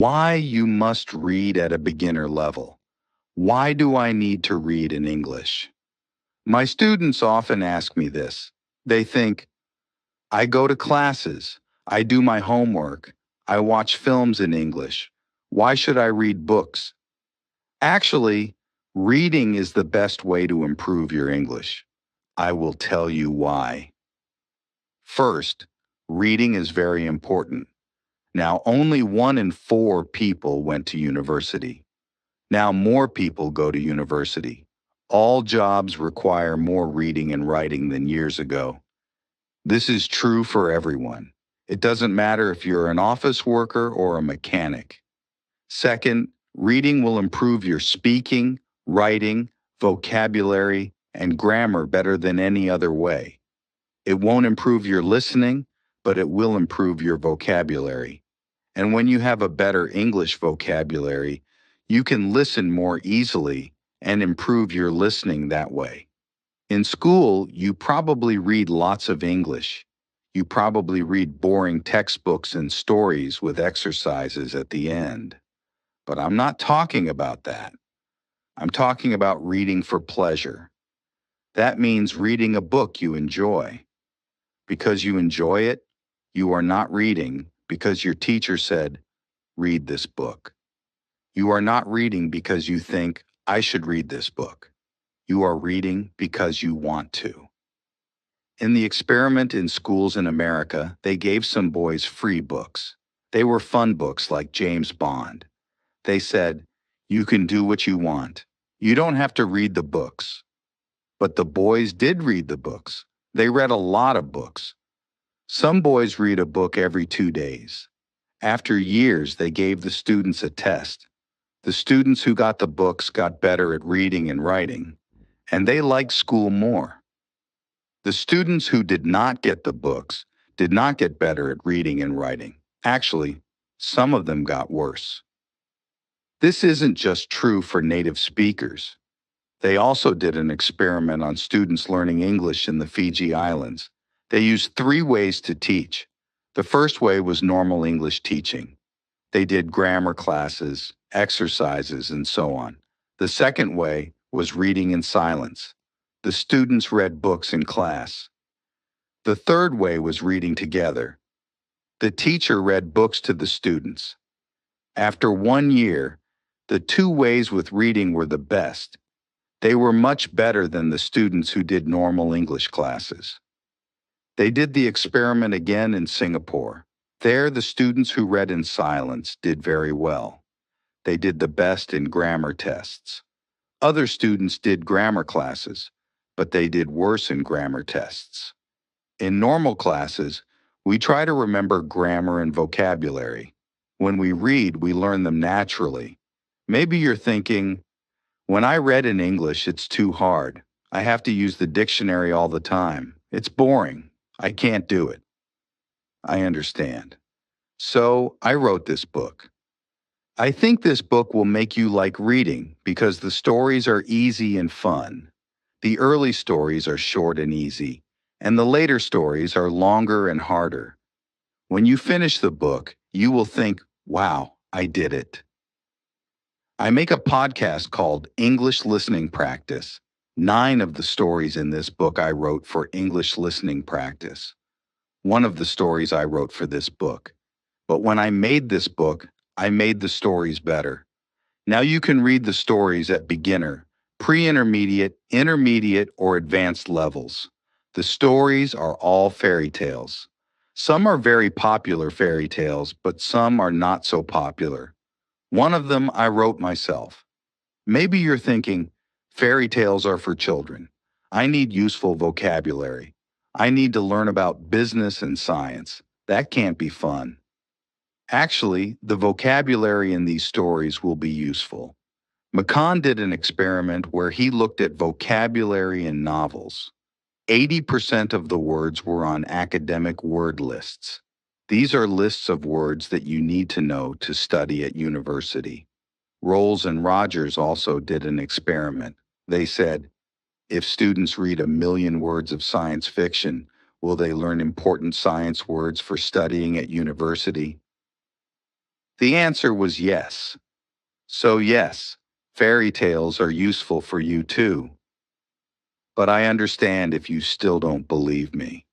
Why you must read at a beginner level. Why do I need to read in English? My students often ask me this. They think, I go to classes, I do my homework, I watch films in English. Why should I read books? Actually, reading is the best way to improve your English. I will tell you why. First, reading is very important. Now, only 1 in 4 people went to university. Now more people go to university. All jobs require more reading and writing than years ago. This is true for everyone. It doesn't matter if you're an office worker or a mechanic. Second, reading will improve your speaking, writing, vocabulary, and grammar better than any other way. It won't improve your listening, but it will improve your vocabulary. And when you have a better English vocabulary, you can listen more easily and improve your listening that way. In school, you probably read lots of English. You probably read boring textbooks and stories with exercises at the end. But I'm not talking about that. I'm talking about reading for pleasure. That means reading a book you enjoy. Because you enjoy it, you are not reading because your teacher said, read this book. You are not reading because you think, I should read this book. You are reading because you want to. In the experiment in schools in America, they gave some boys free books. They were fun books like James Bond. They said, you can do what you want. You don't have to read the books. But the boys did read the books. They read a lot of books. Some boys read a book every 2 days. After years, they gave the students a test. The students who got the books got better at reading and writing, and they liked school more. The students who did not get the books did not get better at reading and writing. Actually, some of them got worse. This isn't just true for native speakers. They also did an experiment on students learning English in the Fiji Islands. They used 3 ways to teach. The first way was normal English teaching. They did grammar classes, exercises, and so on. The second way was reading in silence. The students read books in class. The third way was reading together. The teacher read books to the students. After 1 year, the 2 ways with reading were the best. They were much better than the students who did normal English classes. They did the experiment again in Singapore. There, the students who read in silence did very well. They did the best in grammar tests. Other students did grammar classes, but they did worse in grammar tests. In normal classes, we try to remember grammar and vocabulary. When we read, we learn them naturally. Maybe you're thinking, when I read in English, it's too hard. I have to use the dictionary all the time. It's boring. I can't do it. I understand. So I wrote this book. I think this book will make you like reading because the stories are easy and fun. The early stories are short and easy, and the later stories are longer and harder. When you finish the book, you will think, wow, I did it. I make a podcast called English Listening Practice. 9 of the stories in this book I wrote for English listening practice. One of the stories I wrote for this book. But when I made this book, I made the stories better. Now you can read the stories at beginner, pre-intermediate, intermediate, or advanced levels. The stories are all fairy tales. Some are very popular fairy tales, but some are not so popular. One of them I wrote myself. Maybe you're thinking, fairy tales are for children. I need useful vocabulary. I need to learn about business and science. That can't be fun. Actually, the vocabulary in these stories will be useful. McCon did an experiment where he looked at vocabulary in novels. 80% of the words were on academic word lists. These are lists of words that you need to know to study at university. Rolls and Rogers also did an experiment. They said, if students read 1,000,000 words of science fiction, will they learn important science words for studying at university? The answer was yes. So yes, fairy tales are useful for you too. But I understand if you still don't believe me.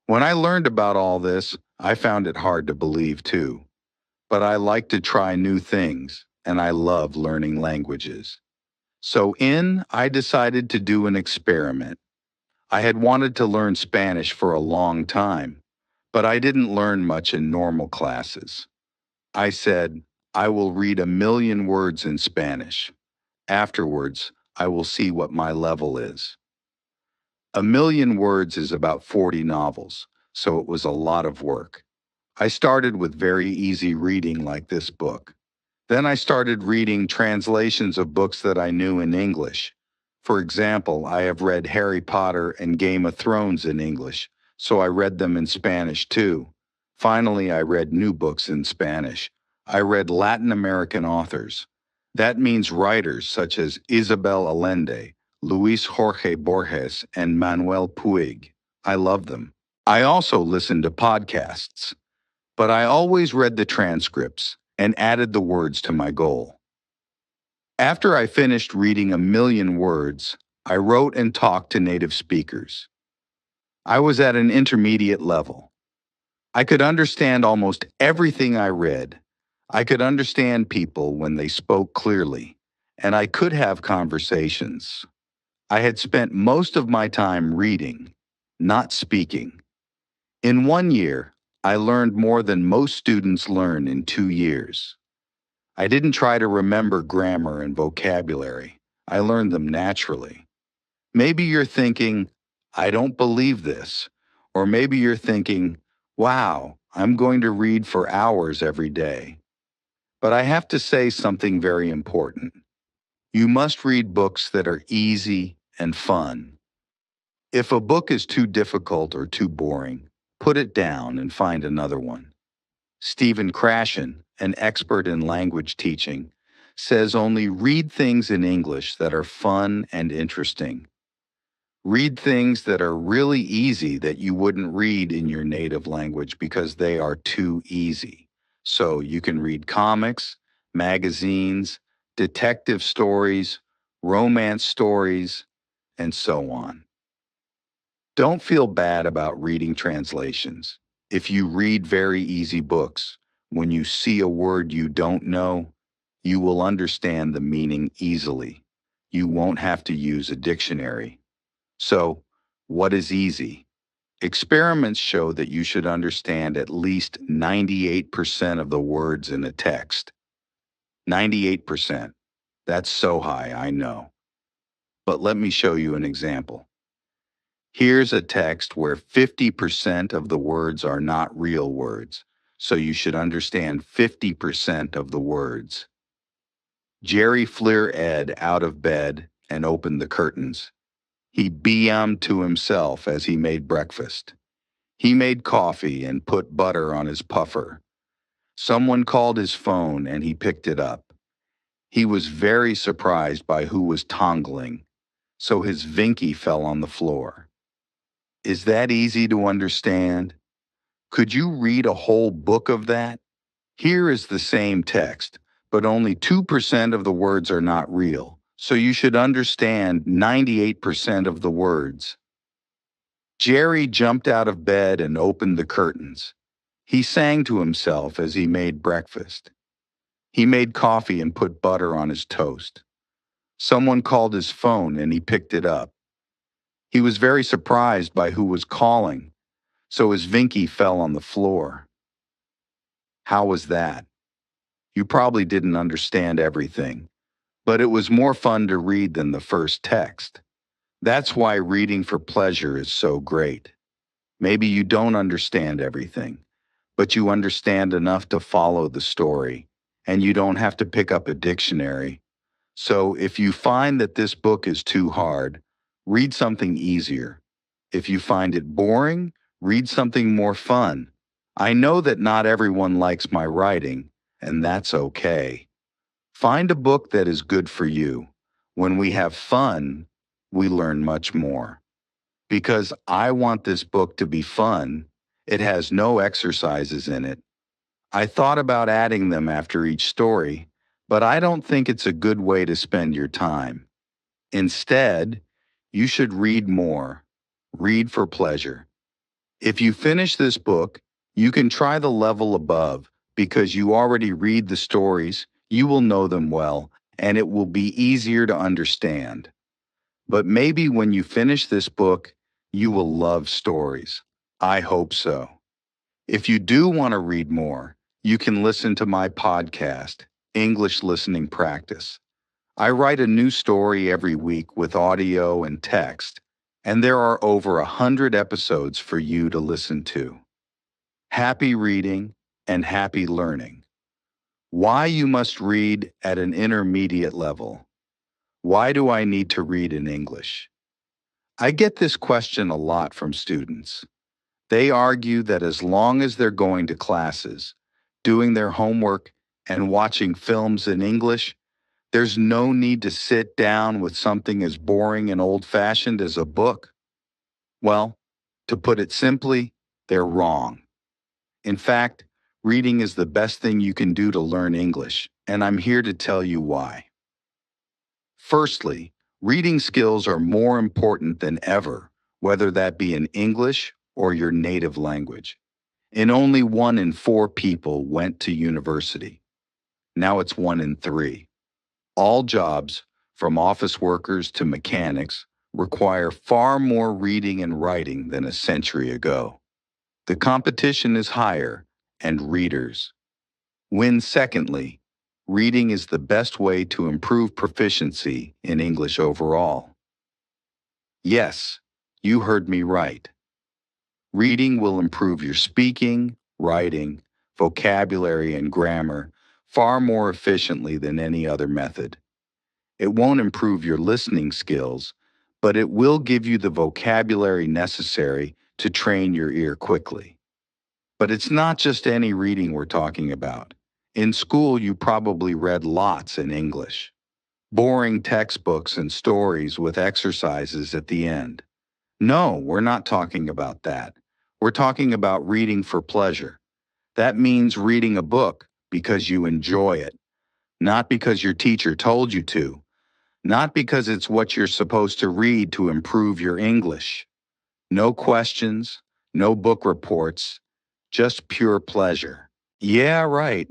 When I learned about all this, I found it hard to believe too. But I like to try new things, and I love learning languages. I decided to do an experiment. I had wanted to learn Spanish for a long time, but I didn't learn much in normal classes. I said, I will read 1,000,000 words in Spanish. Afterwards, I will see what my level is. 1,000,000 words is about 40 novels, so it was a lot of work. I started with very easy reading like this book. Then I started reading translations of books that I knew in English. For example, I have read Harry Potter and Game of Thrones in English, so I read them in Spanish too. Finally, I read new books in Spanish. I read Latin American authors. That means writers such as Isabel Allende, Luis Jorge Borges, and Manuel Puig. I love them. I also listened to podcasts, but I always read the transcripts and added the words to my goal. After I finished reading 1,000,000 words, I wrote and talked to native speakers. I was at an intermediate level. I could understand almost everything I read. I could understand people when they spoke clearly, and I could have conversations. I had spent most of my time reading, not speaking. In 1 year, I learned more than most students learn in 2 years. I didn't try to remember grammar and vocabulary. I learned them naturally. Maybe you're thinking, I don't believe this. Or maybe you're thinking, wow, I'm going to read for hours every day. But I have to say something very important. You must read books that are easy and fun. If a book is too difficult or too boring, put it down and find another one. Stephen Krashen, an expert in language teaching, says only read things in English that are fun and interesting. Read things that are really easy that you wouldn't read in your native language because they are too easy. So you can read comics, magazines, detective stories, romance stories, and so on. Don't feel bad about reading translations. If you read very easy books, when you see a word you don't know, you will understand the meaning easily. You won't have to use a dictionary. So, what is easy? Experiments show that you should understand at least 98% of the words in a text. 98%. That's so high, I know. But let me show you an example. Here's a text where 50% of the words are not real words, so you should understand 50% of the words. Jerry flew Ed out of bed and opened the curtains. He beamed to himself as he made breakfast. He made coffee and put butter on his puffer. Someone called his phone and he picked it up. He was very surprised by who was tongling, so his Vinky fell on the floor. Is that easy to understand? Could you read a whole book of that? Here is the same text, but only 2% of the words are not real, so you should understand 98% of the words. Jerry jumped out of bed and opened the curtains. He sang to himself as he made breakfast. He made coffee and put butter on his toast. Someone called his phone and he picked it up. He was very surprised by who was calling, so his Vinky fell on the floor. How was that? You probably didn't understand everything, but it was more fun to read than the first text. That's why reading for pleasure is so great. Maybe you don't understand everything, but you understand enough to follow the story, and you don't have to pick up a dictionary. So if you find that this book is too hard, read something easier. If you find it boring, read something more fun. I know that not everyone likes my writing, and that's okay. Find a book that is good for you. When we have fun, we learn much more. Because I want this book to be fun, it has no exercises in it. I thought about adding them after each story, but I don't think it's a good way to spend your time. Instead, you should read more. Read for pleasure. If you finish this book, you can try the level above because you already read the stories, you will know them well, and it will be easier to understand. But maybe when you finish this book, you will love stories. I hope so. If you do want to read more, you can listen to my podcast, English Listening Practice. I write a new story every week with audio and text, and there are over 100 episodes for you to listen to. Happy reading and happy learning. Why you must read at an intermediate level. Why do I need to read in English? I get this question a lot from students. They argue that as long as they're going to classes, doing their homework, and watching films in English, there's no need to sit down with something as boring and old-fashioned as a book. Well, to put it simply, they're wrong. In fact, reading is the best thing you can do to learn English, and I'm here to tell you why. Firstly, reading skills are more important than ever, whether that be in English or your native language. And only 1 in 4 people went to university. Now it's 1 in 3. All jobs, from office workers to mechanics, require far more reading and writing than a century ago. The competition is higher, and readers win. Secondly, reading is the best way to improve proficiency in English overall. Yes, you heard me right. Reading will improve your speaking, writing, vocabulary, and grammar far more efficiently than any other method. It won't improve your listening skills, but it will give you the vocabulary necessary to train your ear quickly. But it's not just any reading we're talking about. In school, you probably read lots in English. Boring textbooks and stories with exercises at the end. No, we're not talking about that. We're talking about reading for pleasure. That means reading a book because you enjoy it, not because your teacher told you to, not because it's what you're supposed to read to improve your English. No questions, no book reports, just pure pleasure. Yeah, right.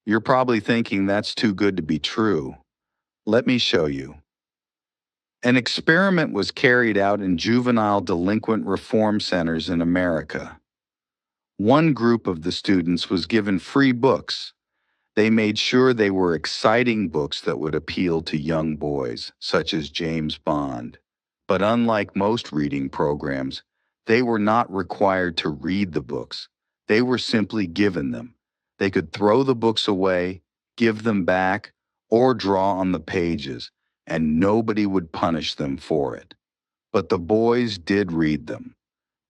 You're probably thinking that's too good to be true. Let me show you. An experiment was carried out in juvenile delinquent reform centers in America. One group of the students was given free books. They made sure they were exciting books that would appeal to young boys, such as James Bond. But unlike most reading programs, they were not required to read the books. They were simply given them. They could throw the books away, give them back, or draw on the pages, and nobody would punish them for it. But the boys did read them.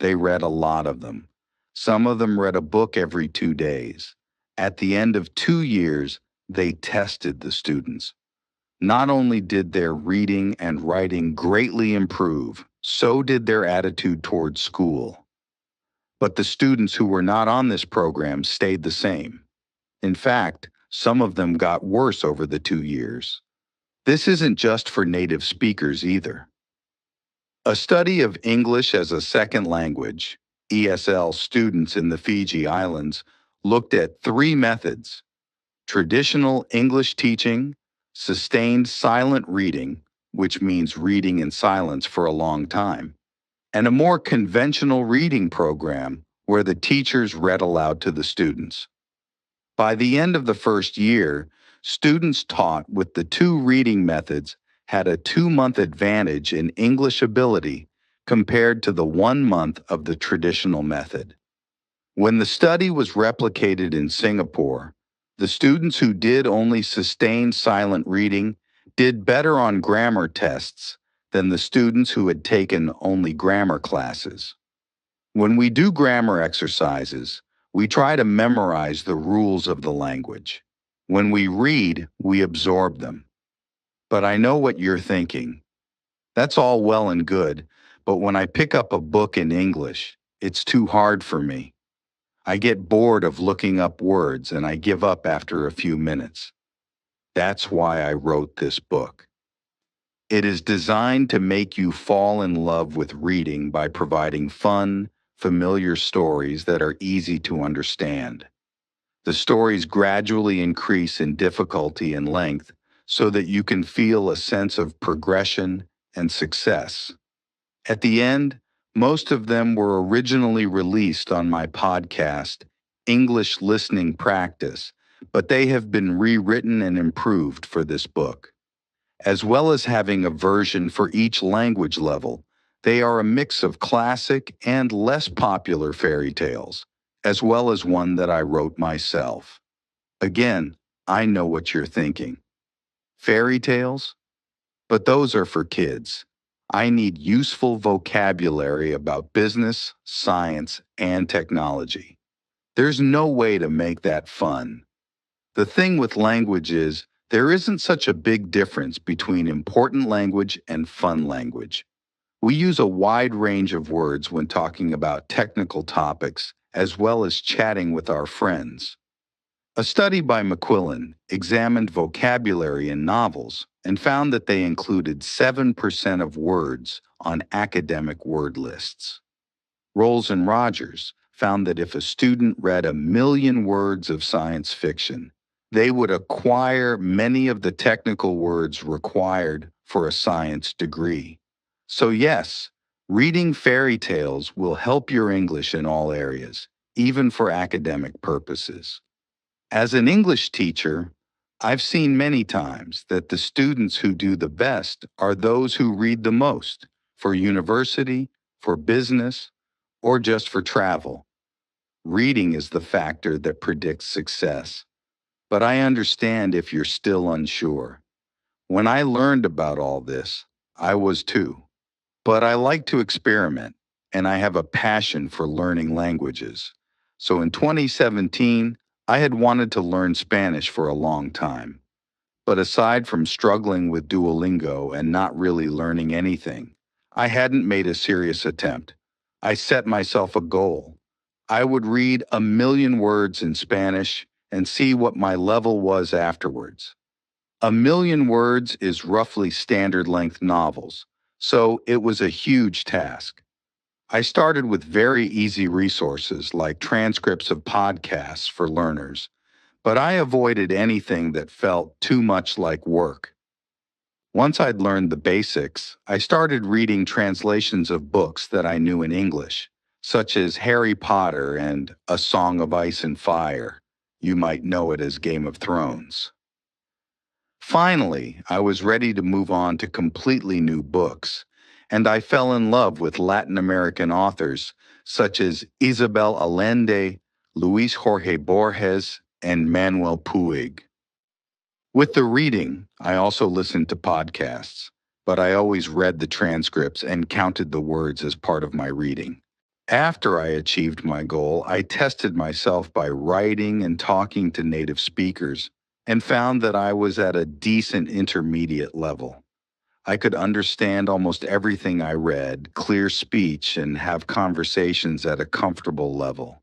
They read a lot of them. Some of them read a book every 2 days. At the end of 2 years, they tested the students. Not only did their reading and writing greatly improve, so did their attitude toward school. But the students who were not on this program stayed the same. In fact, some of them got worse over the 2 years. This isn't just for native speakers either. A study of English as a second language, ESL students in the Fiji Islands, looked at 3 methods: traditional English teaching, sustained silent reading, which means reading in silence for a long time, and a more conventional reading program where the teachers read aloud to the students. By the end of the first year, students taught with the 2 reading methods had a 2-month advantage in English ability compared to the 1 month of the traditional method. When the study was replicated in Singapore, the students who did only sustained silent reading did better on grammar tests than the students who had taken only grammar classes. When we do grammar exercises, we try to memorize the rules of the language. When we read, we absorb them. But I know what you're thinking. That's all well and good, but when I pick up a book in English, it's too hard for me. I get bored of looking up words and I give up after a few minutes. That's why I wrote this book. It is designed to make you fall in love with reading by providing fun, familiar stories that are easy to understand. The stories gradually increase in difficulty and length so that you can feel a sense of progression and success. At the end, most of them were originally released on my podcast, English Listening Practice, but they have been rewritten and improved for this book. As well as having a version for each language level, they are a mix of classic and less popular fairy tales, as well as one that I wrote myself. Again, I know what you're thinking. Fairy tales? But those are for kids. I need useful vocabulary about business, science, and technology. There's no way to make that fun. The thing with language is, there isn't such a big difference between important language and fun language. We use a wide range of words when talking about technical topics, as well as chatting with our friends. A study by McQuillan examined vocabulary in novels and found that they included 7% of words on academic word lists. Rolls and Rogers found that if a student read 1 million words of science fiction, they would acquire many of the technical words required for a science degree. So yes, reading fairy tales will help your English in all areas, even for academic purposes. As an English teacher, I've seen many times that the students who do the best are those who read the most for university, for business, or just for travel. Reading is the factor that predicts success. But I understand if you're still unsure. When I learned about all this, I was too. But I like to experiment, and I have a passion for learning languages. So in 2017, I had wanted to learn Spanish for a long time. But aside from struggling with Duolingo and not really learning anything, I hadn't made a serious attempt. I set myself a goal. I would read 1 million words in Spanish and see what my level was afterwards. 1 million words is roughly standard length novels, so it was a huge task. I started with very easy resources like transcripts of podcasts for learners, but I avoided anything that felt too much like work. Once I'd learned the basics, I started reading translations of books that I knew in English, such as Harry Potter and A Song of Ice and Fire. You might know it as Game of Thrones. Finally, I was ready to move on to completely new books, and I fell in love with Latin American authors such as Isabel Allende, Luis Jorge Borges, and Manuel Puig. With the reading, I also listened to podcasts, but I always read the transcripts and counted the words as part of my reading. After I achieved my goal, I tested myself by writing and talking to native speakers and found that I was at a decent intermediate level. I could understand almost everything I read, clear speech, and have conversations at a comfortable level.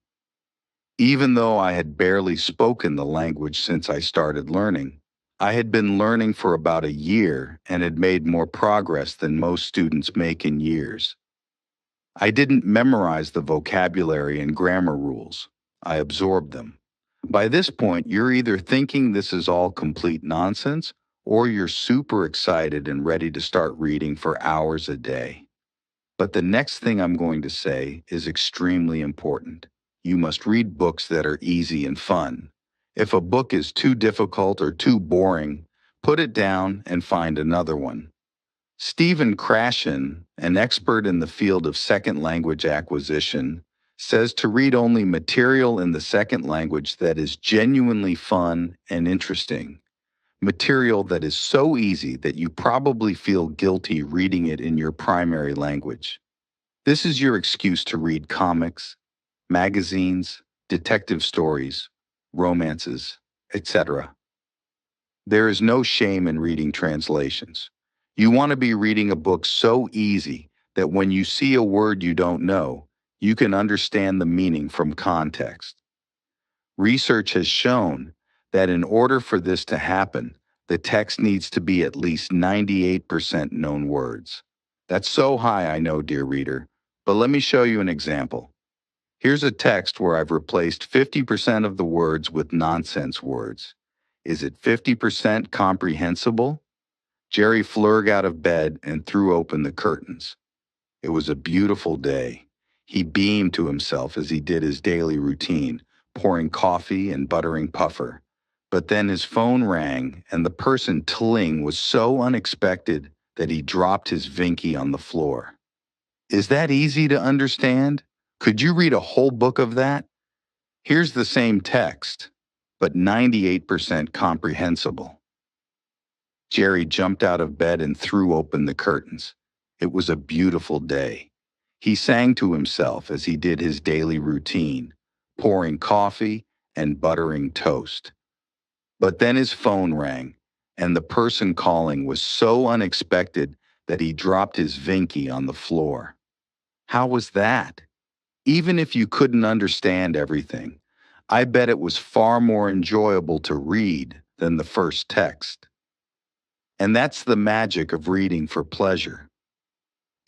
Even though I had barely spoken the language since I started learning, I had been learning for about a year and had made more progress than most students make in years. I didn't memorize the vocabulary and grammar rules. I absorbed them. By this point, you're either thinking this is all complete nonsense, or you're super excited and ready to start reading for hours a day. But the next thing I'm going to say is extremely important. You must read books that are easy and fun. If a book is too difficult or too boring, put it down and find another one. Stephen Krashen, an expert in the field of second language acquisition, says to read only material in the second language that is genuinely fun and interesting. Material that is so easy that you probably feel guilty reading it in your primary language. This is your excuse to read comics, magazines, detective stories, romances, etc. There is no shame in reading translations. You want to be reading a book so easy that when you see a word you don't know, you can understand the meaning from context. Research has shown that in order for this to happen, the text needs to be at least 98% known words. That's so high, I know, dear reader, but let me show you an example. Here's a text where I've replaced 50% of the words with nonsense words. Is it 50% comprehensible? Jerry flurried out of bed and threw open the curtains. It was a beautiful day. He beamed to himself as he did his daily routine, pouring coffee and buttering Puffer. But then his phone rang, and the person tilling was so unexpected that he dropped his Vinky on the floor. Is that easy to understand? Could you read a whole book of that? Here's the same text, but 98% comprehensible. Jerry jumped out of bed and threw open the curtains. It was a beautiful day. He sang to himself as he did his daily routine, pouring coffee and buttering toast. But then his phone rang, and the person calling was so unexpected that he dropped his Vinky on the floor. How was that? Even if you couldn't understand everything, I bet it was far more enjoyable to read than the first text. And that's the magic of reading for pleasure.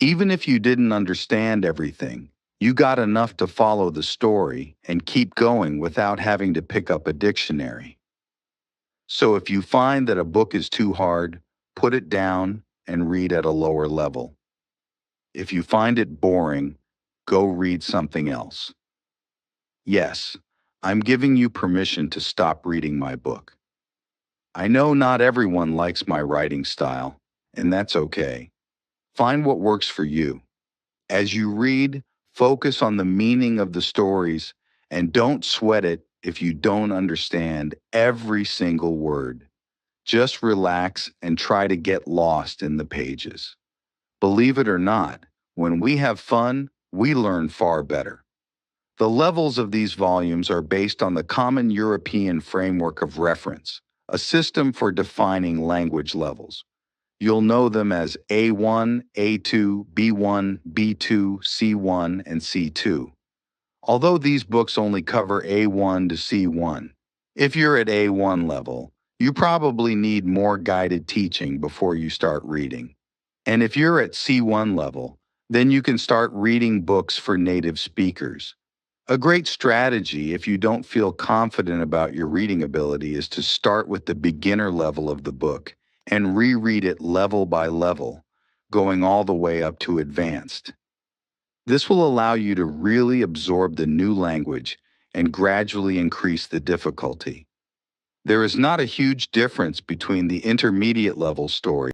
Even if you didn't understand everything, you got enough to follow the story and keep going without having to pick up a dictionary. So if you find that a book is too hard, put it down and read at a lower level. If you find it boring, go read something else. Yes, I'm giving you permission to stop reading my book. I know not everyone likes my writing style, and that's okay. Find what works for you. As you read, focus on the meaning of the stories and don't sweat it if you don't understand every single word. Just relax and try to get lost in the pages. Believe it or not, when we have fun, we learn far better. The levels of these volumes are based on the Common European Framework of Reference, a system for defining language levels. You'll know them as A1, A2, B1, B2, C1, and C2. Although these books only cover A1 to C1, if you're at A1 level, you probably need more guided teaching before you start reading. And if you're at C1 level, then you can start reading books for native speakers. A great strategy if you don't feel confident about your reading ability is to start with the beginner level of the book and reread it level by level, going all the way up to advanced. This will allow you to really absorb the new language and gradually increase the difficulty. There is not a huge difference between the intermediate level story